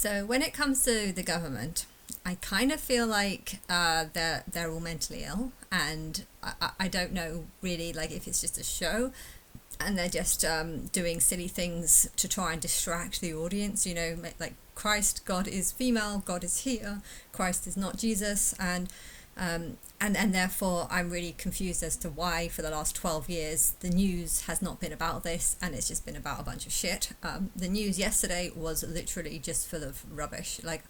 So when it comes to the government, I kind of feel like they're all mentally ill, and I don't know really like if it's just a show, and they're just doing silly things to try and distract the audience. You know, like Christ, God is female, God is here, Christ is not Jesus, and therefore I'm really confused as to why for the last 12 years the news has not been about this, and it's just been about a bunch of shit. The news yesterday was literally just full of rubbish, like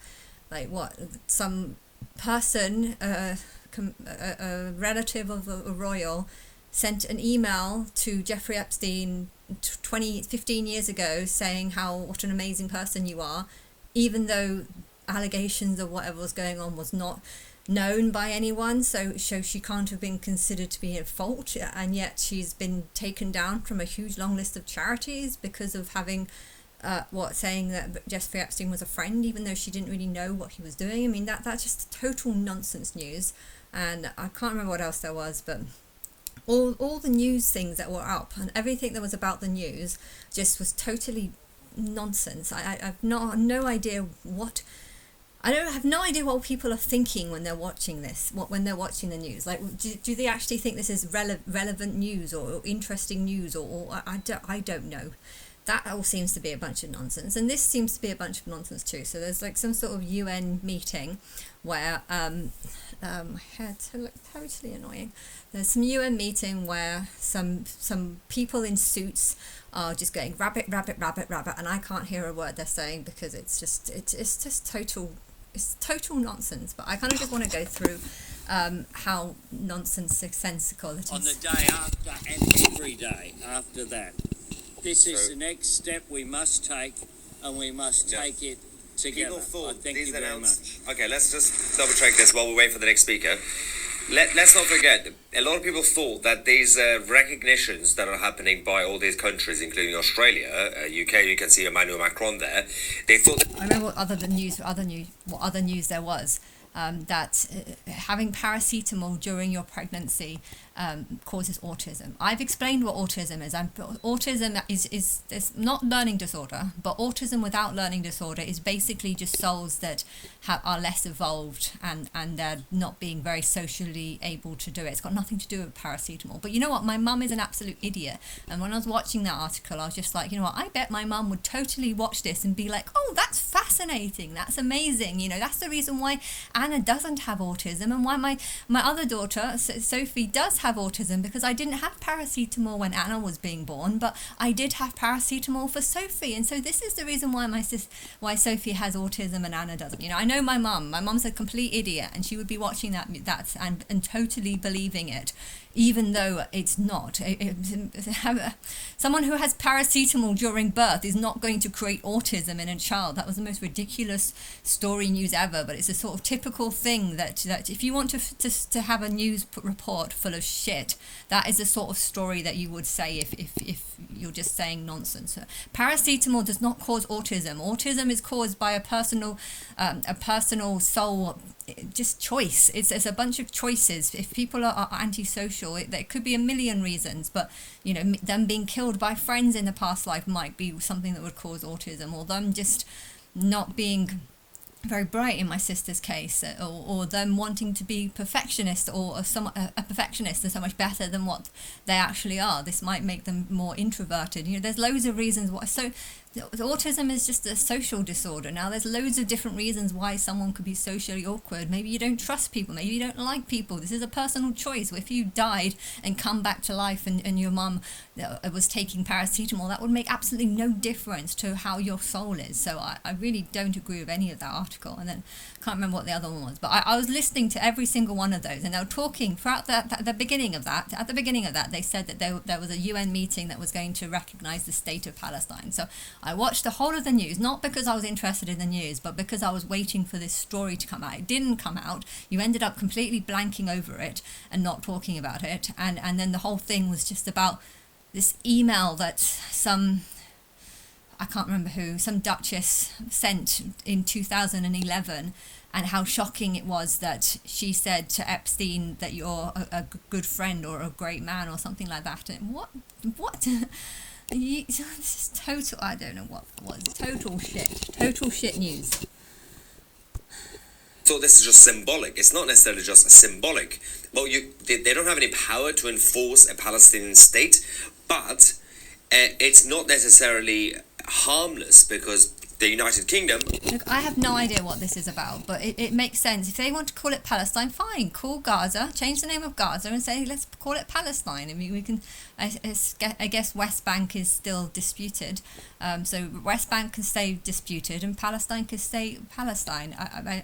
what some person, a relative of a royal, sent an email to Jeffrey Epstein 15 years ago saying what an amazing person you are, even though allegations of whatever was going on was not known by anyone, so she can't have been considered to be at fault, and yet she's been taken down from a huge long list of charities because of having saying that Jeffrey Epstein was a friend, even though she didn't really know what he was doing. I mean, that's just total nonsense news, and I can't remember what else there was, but all the news things that were up and everything that was about the news just was totally nonsense. I've no idea what. I don't have no idea what people are thinking when they're watching this. When they're watching the news, like, do they actually think this is relevant news or interesting news, or I don't know. That all seems to be a bunch of nonsense, and this seems to be a bunch of nonsense too. So there's like some sort of UN meeting where my hair's totally annoying. There's some UN meeting where some people in suits are just going rabbit, rabbit, rabbit, rabbit, and I can't hear a word they're saying because it's just total nonsense. But I kind of just want to go through how nonsensical it is. On the day after and every day after that. This is the next step we must take, and we must take it together. People thought thank you very much. Okay, let's just double check this while we wait for the next speaker. Let's not forget, a lot of people thought that these recognitions that are happening by all these countries, including Australia, UK, you can see Emmanuel Macron there. They thought. I remember what other news there was. That having paracetamol during your pregnancy causes autism. I've explained what autism is. Autism is not learning disorder, but autism without learning disorder is basically just souls that are less evolved and they're not being very socially able to do it. It's got nothing to do with paracetamol. But you know what? My mum is an absolute idiot. And when I was watching that article, I was just like, you know what? I bet my mum would totally watch this and be like, oh, that's fascinating. That's amazing. You know, that's the reason why Anna doesn't have autism, and why my other daughter Sophie does have autism, because I didn't have paracetamol when Anna was being born, but I did have paracetamol for Sophie, and so this is the reason why Sophie has autism and Anna doesn't. You know, I know my mum's a complete idiot, and she would be watching that and totally believing it, even though it's not. Someone who has paracetamol during birth is not going to create autism in a child. That was the most ridiculous story news ever, but it's a sort of typical thing that if you want to have a news report full of shit, that is the sort of story that you would say if you're just saying nonsense. Paracetamol does not cause autism. Autism is caused by a personal soul just choice. It's a bunch of choices. If people are antisocial, there could be a million reasons, but you know, them being killed by friends in the past life might be something that would cause autism, or them just not being very bright in my sister's case, or them wanting to be perfectionist, or a perfectionist is so much better than what they actually are. This might make them more introverted. You know, there's loads of reasons why. So autism is just a social disorder. Now there's loads of different reasons why someone could be socially awkward. Maybe you don't trust people, maybe you don't like people. This is a personal choice. If you died and come back to life and your mum was taking paracetamol, that would make absolutely no difference to how your soul is. So I really don't agree with any of that article. And then I can't remember what the other one was, but I was listening to every single one of those, and they were talking throughout the beginning of that. At the beginning of that, they said that there was a UN meeting that was going to recognize the state of Palestine. So I watched the whole of the news, not because I was interested in the news, but because I was waiting for this story to come out. It didn't come out. You ended up completely blanking over it and not talking about it. And then the whole thing was just about this email that I can't remember who, some duchess sent in 2011, and how shocking it was that she said to Epstein that you're a good friend or a great man or something like that. And what? This is total. I don't know what was total shit. Total shit news. So this is just symbolic. It's not necessarily just symbolic. Well, they don't have any power to enforce a Palestinian state, but it's not necessarily harmless because the United Kingdom. Look, I have no idea what this is about, but it makes sense. If they want to call it Palestine, fine. Call Gaza, change the name of Gaza and say, let's call it Palestine. I mean, we can, I guess West Bank is still disputed. So West Bank can stay disputed and Palestine can stay Palestine.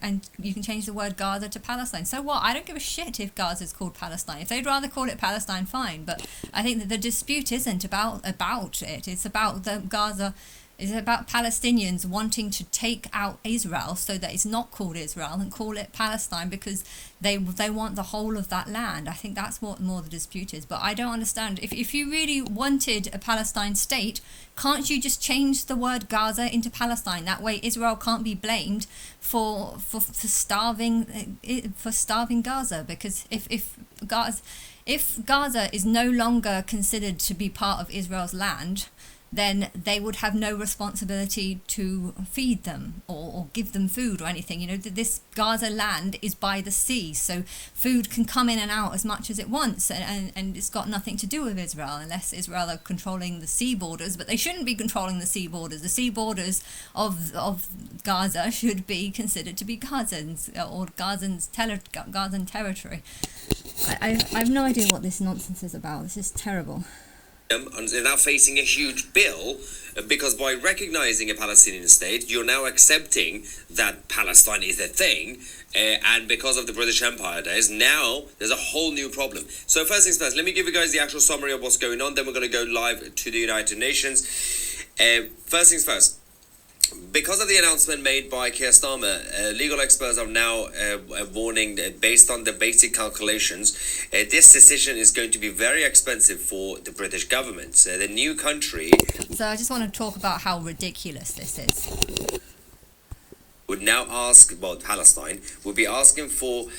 And you can change the word Gaza to Palestine. So what? I don't give a shit if Gaza is called Palestine. If they'd rather call it Palestine, fine. But I think that the dispute isn't about it. It's about the Gaza. It's about Palestinians wanting to take out Israel so that it's not called Israel and call it Palestine because they want the whole of that land. I think that's what more the dispute is. But I don't understand. If you really wanted a Palestine state, can't you just change the word Gaza into Palestine? That way Israel can't be blamed for starving Gaza. Because if Gaza is no longer considered to be part of Israel's land, then they would have no responsibility to feed them or give them food or anything. You know, this Gaza land is by the sea, so food can come in and out as much as it wants, and it's got nothing to do with Israel unless Israel are controlling the sea borders, but they shouldn't be controlling the sea borders. The sea borders of Gaza should be considered to be Gazans or Gazan territory. I have no idea what this nonsense is about. This is terrible. And they're now facing a huge bill because by recognizing a Palestinian state, you're now accepting that Palestine is a thing. And because of the British Empire days, now there's a whole new problem. So first things first, let me give you guys the actual summary of what's going on. Then we're going to go live to the United Nations. First things first. Because of the announcement made by Keir Starmer, legal experts are now warning that based on the basic calculations, this decision is going to be very expensive for the British government. The new country... So I just want to talk about how ridiculous this is. ...would now ask, well, Palestine, would be asking for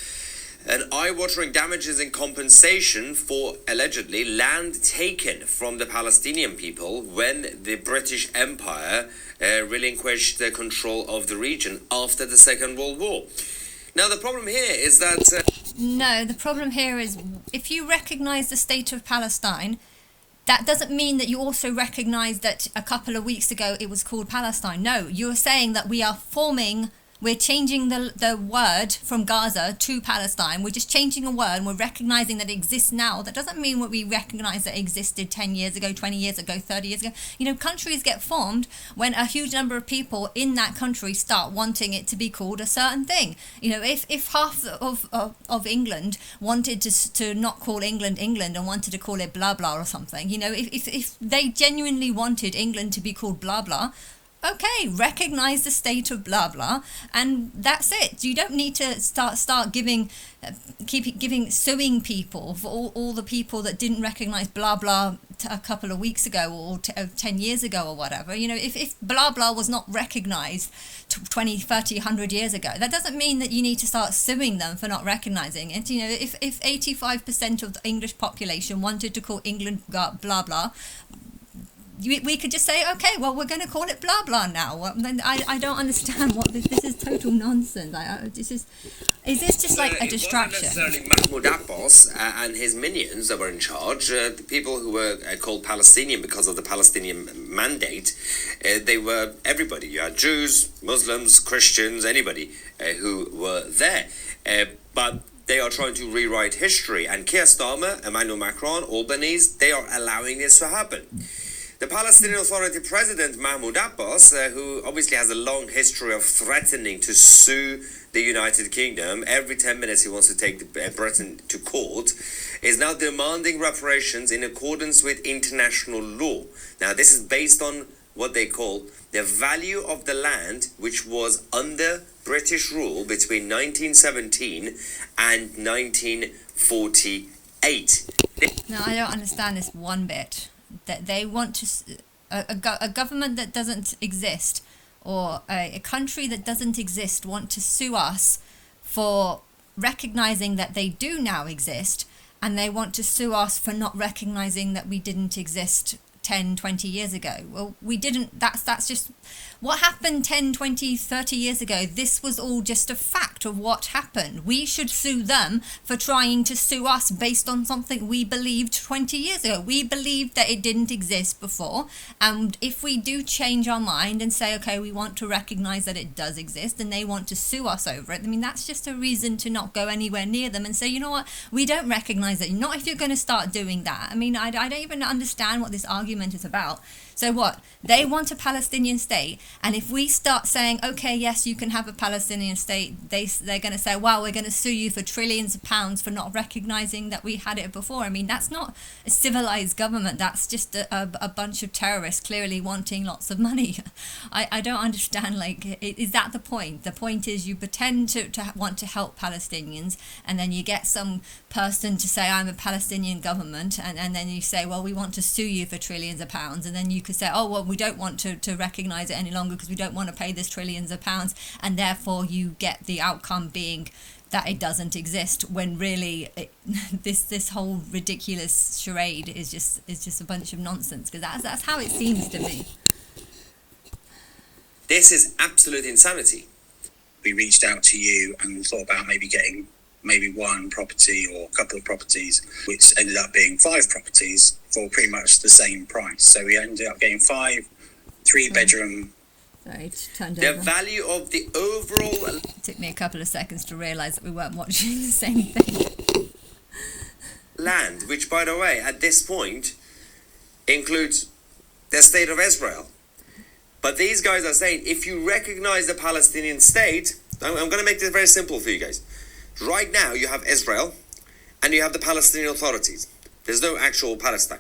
an eye-watering damages and compensation for, allegedly, land taken from the Palestinian people when the British Empire relinquished the control of the region after the Second World War. Now, the problem here is that... No, the problem here is if you recognise the state of Palestine, that doesn't mean that you also recognise that a couple of weeks ago it was called Palestine. No, you're saying that we're changing the word from Gaza to Palestine. We're just changing a word and we're recognising that it exists now. That doesn't mean what we recognise that existed 10 years ago, 20 years ago, 30 years ago. You know, countries get formed when a huge number of people in that country start wanting it to be called a certain thing. You know, if half of England wanted to not call England England and wanted to call it blah blah or something, you know, if they genuinely wanted England to be called blah blah, okay, recognise the state of blah blah, and that's it. You don't need to start suing people for all the people that didn't recognise blah blah a couple of weeks ago or 10 years ago or whatever. You know, if blah blah was not recognised 20, 30, 100 years ago, that doesn't mean that you need to start suing them for not recognising it. You know, if 85% of the English population wanted to call England blah blah, we could just say, okay, well, we're going to call it blah blah now. Well, then I don't understand what this is. Total nonsense. Is this just like a distraction? It wasn't necessarily Mahmoud Abbas and his minions that were in charge. The people who were called Palestinian because of the Palestinian mandate, they were everybody. You had Jews, Muslims, Christians, anybody who were there. But they are trying to rewrite history. And Keir Starmer, Emmanuel Macron, Albanese, they are allowing this to happen. The Palestinian Authority President Mahmoud Abbas, who obviously has a long history of threatening to sue the United Kingdom, every 10 minutes he wants to take Britain to court, is now demanding reparations in accordance with international law. Now, this is based on what they call the value of the land, which was under British rule between 1917 and 1948. No, I don't understand this one bit. That they want to a government that doesn't exist or a country that doesn't exist want to sue us for recognizing that they do now exist, and they want to sue us for not recognizing that we didn't exist 10, 20 years ago. Well, we didn't. That's just what happened 10, 20, 30 years ago. This was all just a fact of what happened. We should sue them for trying to sue us based on something we believed 20 years ago. We believed that it didn't exist before. And if we do change our mind and say, okay, we want to recognize that it does exist and they want to sue us over it, I mean, that's just a reason to not go anywhere near them and say, you know what, we don't recognize it. Not if you're going to start doing that. I mean, I don't even understand what this argument is about. So what? They want a Palestinian state, and if we start saying, okay, yes, you can have a Palestinian state, they're going to say, well, we're going to sue you for trillions of pounds for not recognizing that we had it before. I mean, that's not a civilized government. That's just a bunch of terrorists clearly wanting lots of money. I don't understand, like, is that the point? The point is you pretend to want to help Palestinians, and then you get some person to say, I'm a Palestinian government, and then you say, well, we want to sue you for trillions of pounds, and then you could say, oh, well, we don't want to recognize it any longer because we don't want to pay this trillions of pounds, and therefore you get the outcome being that it doesn't exist, when really this whole ridiculous charade is just a bunch of nonsense, because that's how it seems to me. This is absolute insanity. We reached out to you and thought about maybe getting maybe one property or a couple of properties, which ended up being 5 properties for pretty much the same price. So we ended up getting 5 3-bedroom. Sorry, it turned The over. value of the overall It took me a couple of seconds to realise that we weren't watching the same thing. land, which, by the way, at this point includes the state of Israel. But these guys are saying, if you recognize the Palestinian state, I'm going to make this very simple for you guys. Right now, you have Israel and you have the Palestinian authorities. There's no actual Palestine.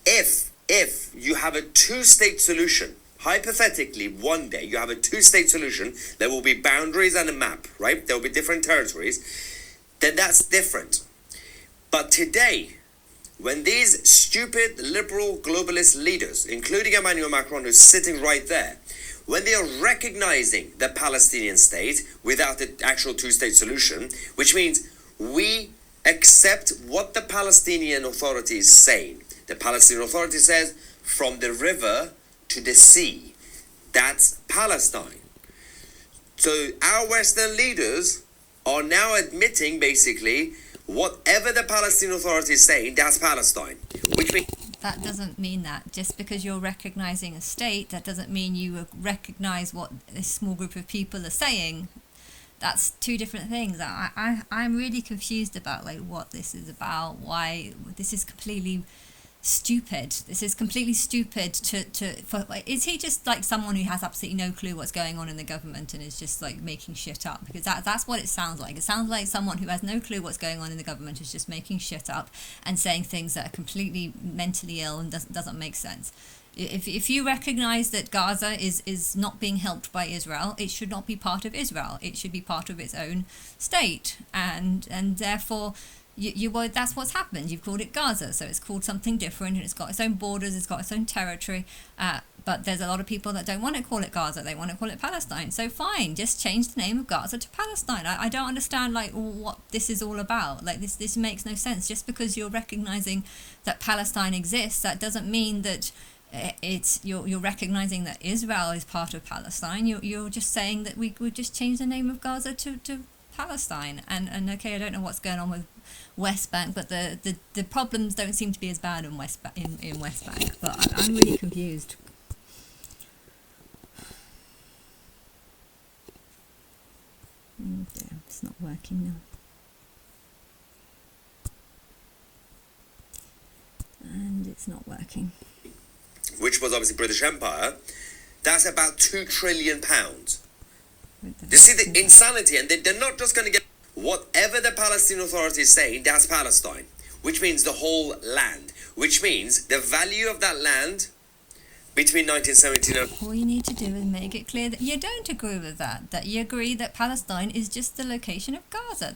If you have a 2-state solution, hypothetically, one day you have a 2-state solution, there will be boundaries and a map, right? There will be different territories. Then that's different. But today, when these stupid liberal globalist leaders, including Emmanuel Macron, who's sitting right there, when they are recognizing the Palestinian state without the actual 2-state solution, which means we accept what the Palestinian Authority is saying. The Palestinian Authority says, from the river to the sea, that's Palestine. So our Western leaders are now admitting, basically, whatever the Palestinian Authority is saying, that's Palestine. Which means That doesn't mean that. Just because you're recognising a state, that doesn't mean you recognise what a small group of people are saying. That's 2 different things. I'm really confused about like what this is about, why this is completely stupid. This is completely stupid is he just like someone who has absolutely no clue what's going on in the government and is just like making shit up? Because that's what it sounds like. It sounds like someone who has no clue what's going on in the government is just making shit up and saying things that are completely mentally ill and doesn't make sense. If you recognize that Gaza is not being helped by Israel, it should not be part of Israel. It should be part of its own state, and therefore that's what's happened. You've called it Gaza, so it's called something different, and it's got its own borders, it's got its own territory. But there's a lot of people that don't want to call it Gaza. They want to call it Palestine. So fine, just change the name of Gaza to Palestine. I don't understand like what this is all about. Like this makes no sense. Just because you're recognizing that Palestine exists, that doesn't mean that you're recognizing that Israel is part of Palestine. You're just saying that we would just change the name of Gaza to Palestine. And okay, I don't know what's going on with West Bank, but the problems don't seem to be as bad in West Bank. But I'm really confused. Yeah, it's not working now. And it's not working. which was obviously British Empire, that's about £2 trillion. You see the insanity, and they're not just going to get whatever the Palestinian Authority is saying, that's Palestine, which means the whole land, which means the value of that land between 1979. All you need to do is make it clear that you don't agree with that. That you agree that Palestine is just the location of Gaza.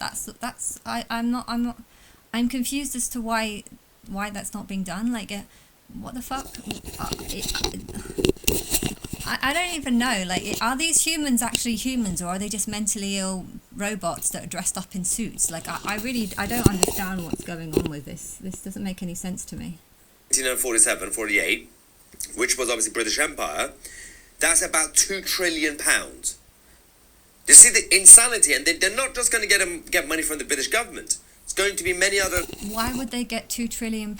I'm confused as to why that's not being done. Like, what the fuck? I don't even know. Like, are these humans actually humans, or are they just mentally ill robots that are dressed up in suits? Like, I don't understand what's going on with this. This doesn't make any sense to me. 1947, 48, which was obviously British Empire, that's about £2 trillion. You see the insanity, and they're not just going to get money from the British government. It's going to be many other. Why would they get £2 trillion?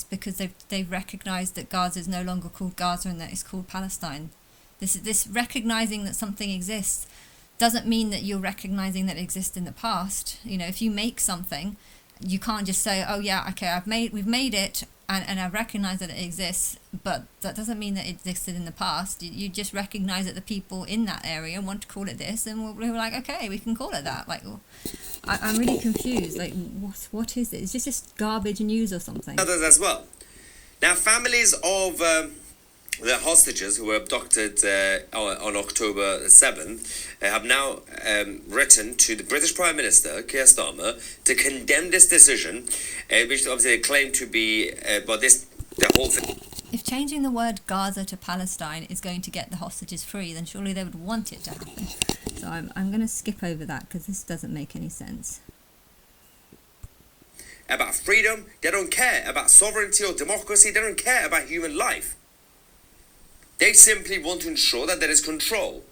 Because they've recognised that Gaza is no longer called Gaza and that it's called Palestine. This recognising that something exists doesn't mean that you're recognising that it exists in the past. You know, if you make something, you can't just say, oh yeah, okay, we've made it and I recognise that it exists, but that doesn't mean that it existed in the past. You just recognise that the people in that area want to call it this, and we were like, okay, we can call it that. Like, I'm really confused. Like, what is it? Is this just garbage news or something? Others as well. Now, families of the hostages who were abducted on October 7th have now written to the British Prime Minister, Keir Starmer, to condemn this decision, which obviously they claim to be, the whole thing. If changing the word Gaza to Palestine is going to get the hostages free, then surely they would want it to happen. So I'm going to skip over that because this doesn't make any sense. About freedom, they don't care. About sovereignty or democracy, they don't care about human life. They simply want to ensure that there is control.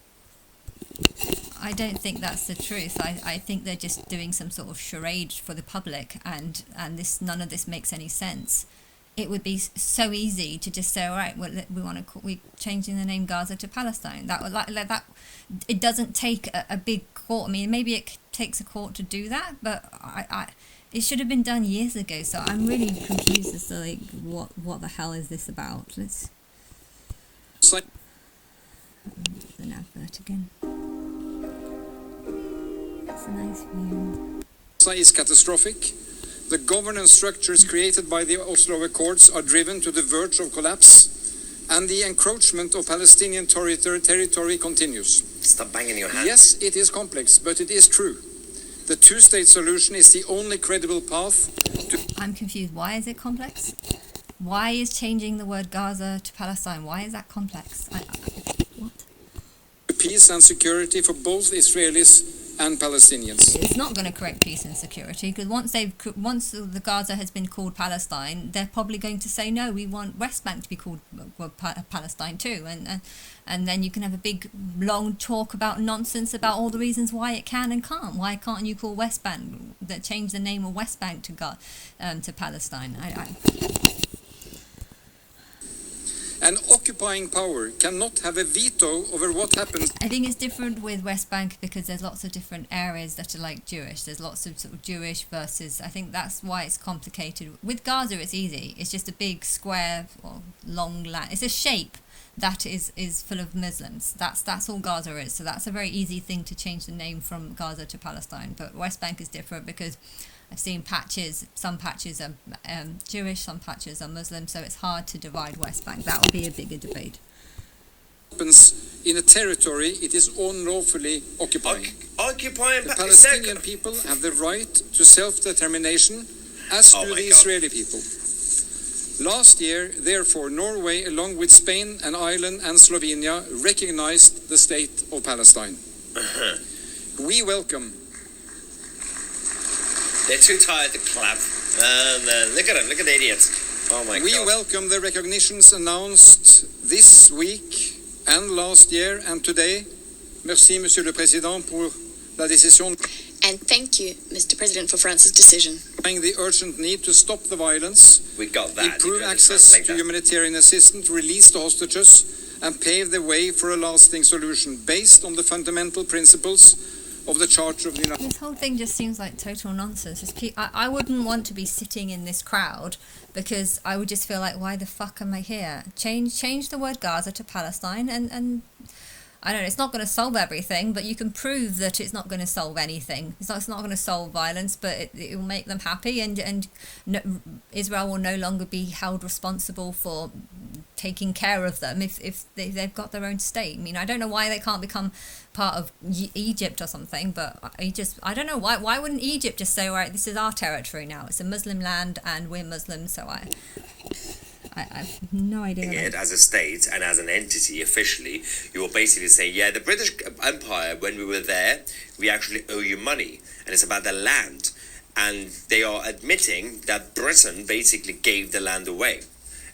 I don't think that's the truth. I think they're just doing some sort of charade for the public, and none of this makes any sense. It would be so easy to just say, all right, well, we're changing the name Gaza to Palestine. That would like that. It doesn't take a big court. I mean, maybe it takes a court to do that, but it should have been done years ago. So I'm really confused as to like what the hell is this about? Let's. An advert again. It's a nice view. Is catastrophic. The governance structures created by the Oslo Accords are driven to the verge of collapse, and the encroachment of Palestinian territory continues. Stop banging your hand. Yes, it is complex, but it is true. The two-state solution is the only credible path to... I'm confused. Why is it complex? Why is changing the word Gaza to Palestine? Why is that complex? What? Peace and security for both Israelis and Palestinians. It's not going to create peace and security, because once the Gaza has been called Palestine, they're probably going to say no. We want West Bank to be called Palestine too, and then you can have a big long talk about nonsense about all the reasons why it can and can't. Why can't you call West Bank change the name of West Bank to Palestine? An occupying power cannot have a veto over what happens. I think it's different with West Bank because there's lots of different areas that are like Jewish. There's lots of sort of Jewish versus. I think that's why it's complicated. With Gaza, it's easy. It's just a big square or long land. It's a shape that is full of Muslims. That's all Gaza is. So that's a very easy thing to change the name from Gaza to Palestine. But West Bank is different because I've seen patches. Some patches are Jewish, some patches are Muslim, so it's hard to divide West Bank. That will be a bigger debate. Happens in a territory it is unlawfully occupying. Occupying the Palestinian people have the right to self-determination, as do the Israeli people. Last year, therefore, Norway, along with Spain and Ireland and Slovenia, recognized the state of Palestine. We welcome. They're too tired to clap. Look at them, look at the idiots. Oh my God. We welcome the recognitions announced this week and last year and today. Merci, Monsieur le Président, pour la décision. And thank you, Mr. President, for France's decision. The urgent need to stop the violence, we got that. improve access to humanitarian assistance, release the hostages, and pave the way for a lasting solution based on the fundamental principles of the Charter of the United States. This whole thing just seems like total nonsense. I wouldn't want to be sitting in this crowd because I would just feel like, why the fuck am I here? Change the word Gaza to Palestine and I don't know, it's not going to solve everything, but you can prove that it's not going to solve anything. It's not going to solve violence, but it will make them happy, and Israel will no longer be held responsible for taking care of them if they've got their own state. I mean, I don't know why they can't become part of Egypt or something, but I don't know why wouldn't Egypt just say, all right, this is our territory now. It's a Muslim land and we're Muslims, so I have no idea. It as a state and as an entity officially, you were basically saying, yeah, the British Empire, when we were there, we actually owe you money, and it's about the land. And they are admitting that Britain basically gave the land away.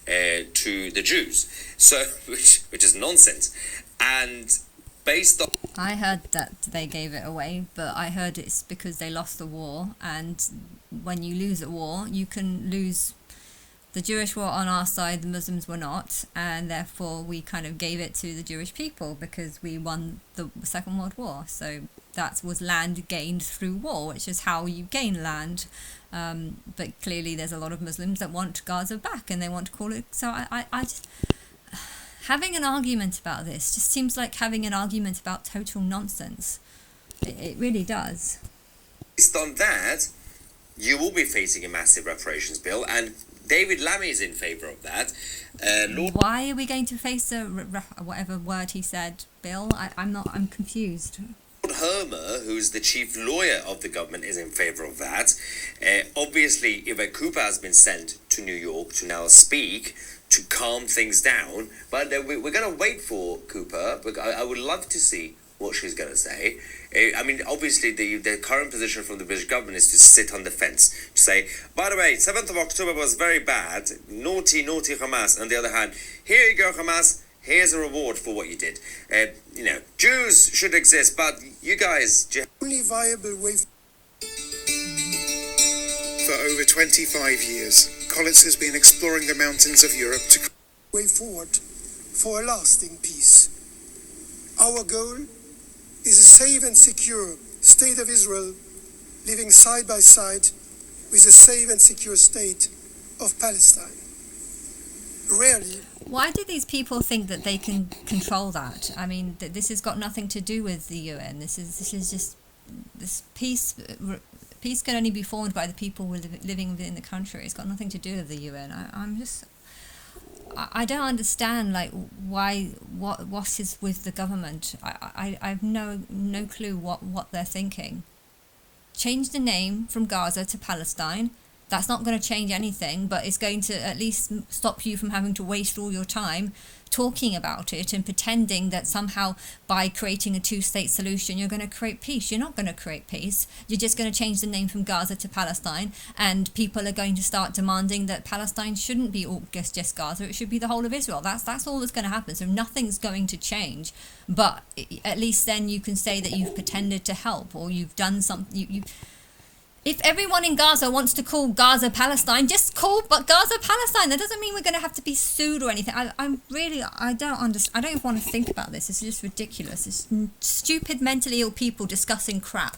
to the Jews. So, which is nonsense. And based on... I heard that they gave it away, but I heard it's because they lost the war, and when you lose a war, you can lose... The Jewish were on our side, the Muslims were not, and therefore we kind of gave it to the Jewish people because we won the Second World War. So that was land gained through war, which is how you gain land. But clearly there's a lot of Muslims that want Gaza back and they want to call it... So I just... Having an argument about this just seems like having an argument about total nonsense. It really does. Based on that, you will be facing a massive reparations bill, and David Lammy is in favour of that. Why are we going to face a whatever word he said, Bill? I'm confused. Lord Hermer, who's the chief lawyer of the government, is in favour of that. Obviously, Yvette Cooper has been sent to New York to now speak to calm things down, but we're going to wait for Cooper. I would love to see what she's going to say. I mean, obviously, the current position from the British government is to sit on the fence, to say, by the way, 7th of October was very bad, naughty, naughty Hamas. On the other hand, here you go, Hamas, here's a reward for what you did. Jews should exist, but you guys... Only viable way... For over 25 years, Collins has been exploring the mountains of Europe to... Way forward for a lasting peace. Our goal is a safe and secure state of Israel living side by side with a safe and secure state of Palestine. Rarely. Why do these people think that they can control that? I mean, this has got nothing to do with the UN. This is just this peace. Peace can only be formed by the people living within the country. It's got nothing to do with the UN. I don't understand what is with the government. I have no clue what they're thinking. Change the name from Gaza to Palestine. That's not going to change anything, but it's going to at least stop you from having to waste all your time talking about it and pretending that somehow by creating a two-state solution you're going to create peace. You're not going to create peace. You're just going to change the name from Gaza to Palestine, and people are going to start demanding that Palestine shouldn't be just Gaza, it should be the whole of Israel. That's all that's going to happen. So nothing's going to change, but at least then you can say that you've pretended to help, or you've done something. If everyone in Gaza wants to call Gaza Palestine, just call Gaza Palestine. That doesn't mean we're going to have to be sued or anything. I don't understand. I don't even want to think about this. It's just ridiculous. It's stupid, mentally ill people discussing crap.